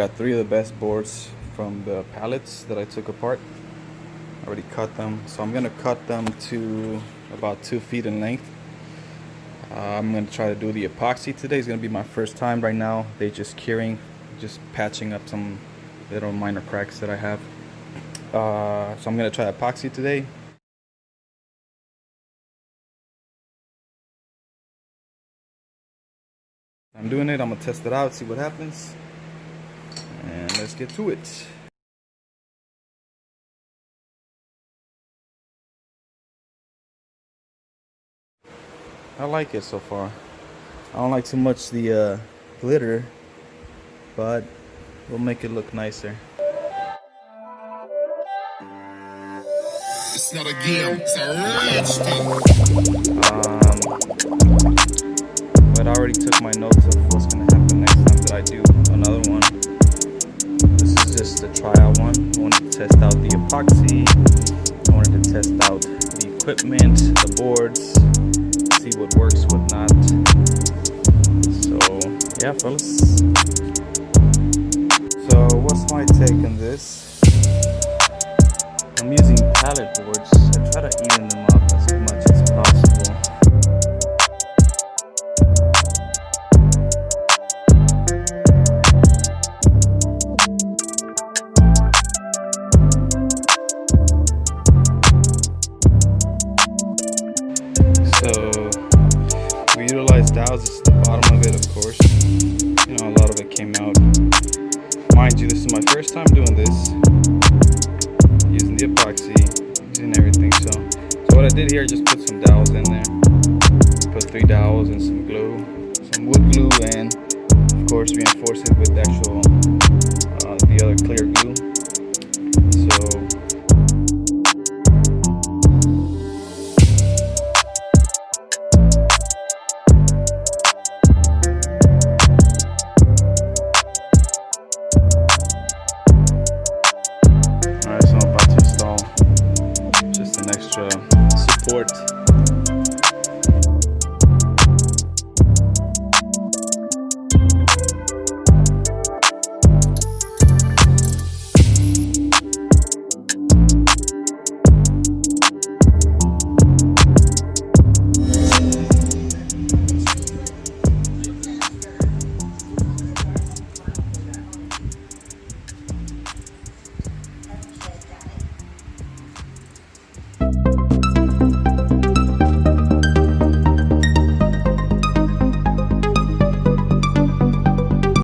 got 3 of the best boards from the pallets that I took apart. I already cut them, so I'm gonna cut them to about 2 feet in length. I'm gonna try to do the epoxy today. It's gonna be my first time. Right now they're just curing, just patching up some little minor cracks that I have. So I'm gonna try epoxy today. I'm doing it. I'm gonna test it out, see what happens, and let's get to it. I like it so far. I don't like too much the glitter, but we'll make it look nicer. It's not a game, it's a rich thing. But I already took my notes of what's gonna happen next time that I do another one. This is just a tryout one. I wanted to test out the epoxy. I wanted to test out the equipment, the boards, see what works, what not. So yeah, fellas. So what's my take on this? I'm using pallet boards. I try to even them up as much as possible. So we utilized dowels. This is the bottom of it, of course. You know, a lot of it came out. Mind you, this is my first time doing this. Using the epoxy, using everything. So what I did here, just put some dowels in there. Put 3 dowels and some glue, some wood glue, and of course reinforce it with actual the other clear glue.